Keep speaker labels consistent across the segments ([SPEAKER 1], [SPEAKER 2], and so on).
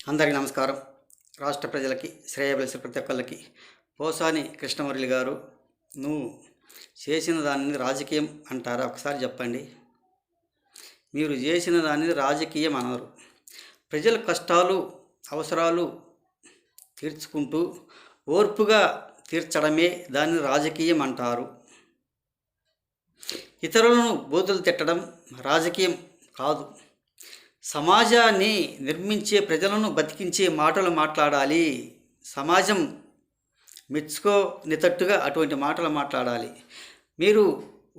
[SPEAKER 1] అందరికీ నమస్కారం. రాష్ట్ర ప్రజలకి, శ్రేయోభిలాషులు ప్రతి ఒక్కళ్ళకి పోసాని కృష్ణమురళి గారు, నువ్వు చేసిన దానిని రాజకీయం అంటారా? ఒకసారి చెప్పండి. మీరు చేసిన దానిని రాజకీయం అనరు. ప్రజల కష్టాలు, అవసరాలు తీర్చుకుంటూ ఓర్పుగా తీర్చడమే దానిని రాజకీయం అంటారు. ఇతరులను బూతులు తిట్టడం రాజకీయం కాదు. సమాజాన్ని నిర్మించే, ప్రజలను బతికించే మాటలు మాట్లాడాలి. సమాజం మెచ్చుకోనేటట్టుగా అటువంటి మాటలు మాట్లాడాలి. మీరు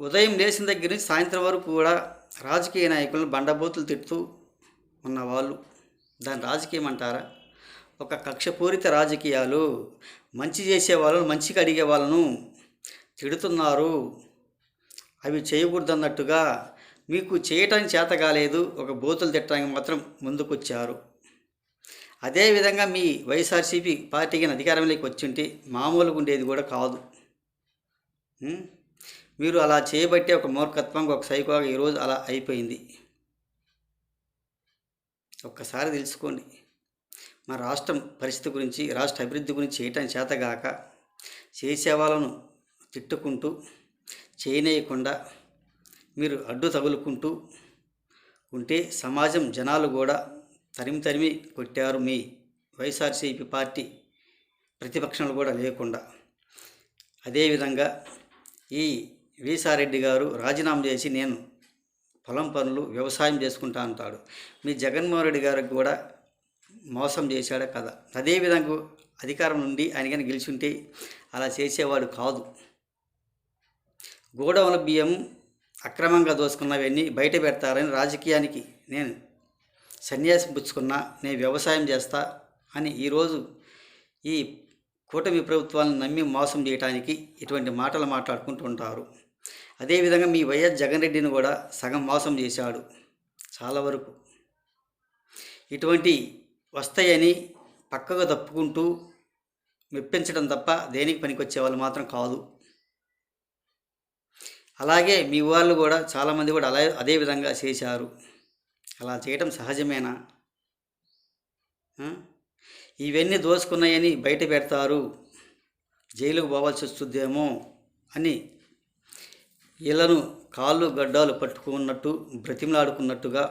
[SPEAKER 1] ఉదయం లేచిన దగ్గర నుంచి సాయంత్రం వరకు కూడా రాజకీయ నాయకులను బండబూతులు తిడుతూ ఉన్నవాళ్ళు దాన్ని రాజకీయం అంటారా? ఒక కక్షపూరిత రాజకీయాలు. మంచి చేసే వాళ్ళను, మంచిగా అడిగే వాళ్ళను తిడుతున్నారు. అవి చేయకూడదన్నట్టుగా మీకు చేయటానికి చేత కాలేదు, ఒక బూతులు తిట్టడానికి మాత్రం ముందుకొచ్చారు. అదేవిధంగా మీ వైఎస్ఆర్సీపీ పార్టీకి అధికారంలోకి వచ్చింటే మామూలుగా ఉండేది కూడా కాదు. మీరు అలా చేయబట్టే ఒక మూర్ఖత్వం, ఒక సైకోగా ఈరోజు అలా అయిపోయింది. ఒక్కసారి తెలుసుకోండి. మన రాష్ట్రం పరిస్థితి గురించి, రాష్ట్ర అభివృద్ధి గురించి చేయటానికి చేతగాక చేసేవాళ్ళను తిట్టుకుంటూ, చేయనీయకుండా మీరు అడ్డు తగులుకుంటూ ఉంటే సమాజం, జనాలు కూడా తరిమి కొట్టారు. మీ వైఎస్ఆర్సీపీ పార్టీ ప్రతిపక్షాలు కూడా లేకుండా. అదేవిధంగా ఈ వీసారెడ్డి గారు రాజీనామా చేసి నేను పొలం పనులు, వ్యవసాయం చేసుకుంటా అంటాడు. మీ జగన్మోహన్ రెడ్డి గారికి కూడా మోసం చేశాడే కదా. అదేవిధంగా అధికారం నుండి ఆయన కానీ గెలిచుంటే అలా చేసేవాడు కాదు. గోడౌన్ల బియ్యం అక్రమంగా దోసుకున్నవన్నీ బయట పెడతారని రాజకీయానికి నేను సన్యాసం పుచ్చుకున్నా, నేను వ్యవసాయం చేస్తా అని ఈరోజు ఈ కూటమి ప్రభుత్వాలను నమ్మి మోసం చేయడానికి ఇటువంటి మాటలు మాట్లాడుకుంటూ ఉంటారు. అదేవిధంగా మీ వైఎస్ జగన్ రెడ్డిని కూడా సగం మోసం చేశాడు చాలా వరకు. ఇటువంటి వస్తాయని పక్కకు తప్పుకుంటూ మెప్పించడం తప్ప దేనికి పనికొచ్చే వాళ్ళు మాత్రం కాదు. అలాగే మీ వాళ్ళు కూడా చాలామంది కూడా అదే విధంగా చేశారు. అలా చేయటం సహజమేనా? ఇవన్నీ దోసుకున్నాయని బయట పెడతారు, జైలుకు పోవాల్సి వస్తుందేమో అని వీళ్ళను కాళ్ళు గడ్డాలు పట్టుకున్నట్టు, బ్రతిమలాడుకున్నట్టుగా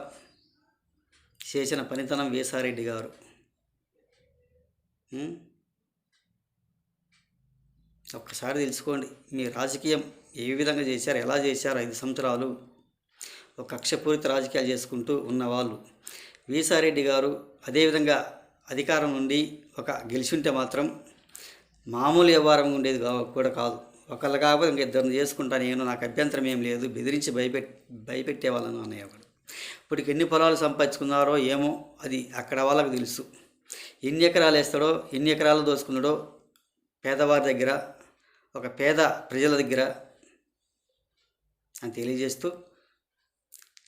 [SPEAKER 1] చేసిన పనితనం వీసారెడ్డి గారు. ఒక్కసారి తెలుసుకోండి. మీ రాజకీయం ఏ విధంగా చేశారు, ఎలా చేశారు? 5 సంవత్సరాలు ఒక కక్షపూరిత రాజకీయాలు చేసుకుంటూ ఉన్నవాళ్ళు. వీసారెడ్డి గారు అదేవిధంగా అధికారం నుండి ఒక గెలిచుంటే మాత్రం మామూలు వ్యవహారం ఉండేది కూడా కాదు. ఒకళ్ళు కాకపోతే ఇంక ఇద్దరిని చేసుకుంటా, నేను, నాకు అభ్యంతరం ఏం లేదు, బెదిరించి భయపెట్టేవాళ్ళను అనేవాడు. ఇప్పటికి ఎన్ని పొలాలు సంపాదించుకున్నారో ఏమో అది అక్కడ వాళ్ళకు తెలుసు. ఎన్ని ఎకరాలు వేస్తాడో, ఎన్ని ఎకరాలు దోసుకున్నాడో పేదవారి దగ్గర, ఒక పేద ప్రజల దగ్గర అని తెలియజేస్తూ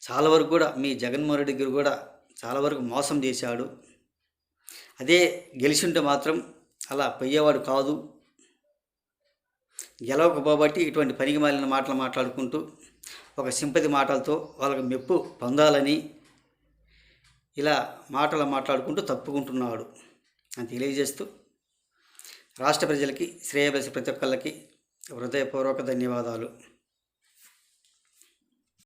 [SPEAKER 1] చాలా వరకు కూడా మీ జగన్మోహన్ రెడ్డి దగ్గర కూడా చాలా వరకు మోసం చేశాడు. అదే గెలిచింటే మాత్రం అలా పోయేవాడు కాదు. గెలవకపోబట్టి ఇటువంటి పనికి మాలిన మాటలు మాట్లాడుకుంటూ, ఒక సింపతి మాటలతో వాళ్ళకి మెప్పు పొందాలని ఇలా మాటలు మాట్లాడుకుంటూ తప్పుకుంటున్నాడు అని తెలియజేస్తూ రాష్ట్ర ప్రజలకి, శ్రేయోభిలాషి ప్రతి ఒక్కళ్ళకి హృదయపూర్వక ధన్యవాదాలు.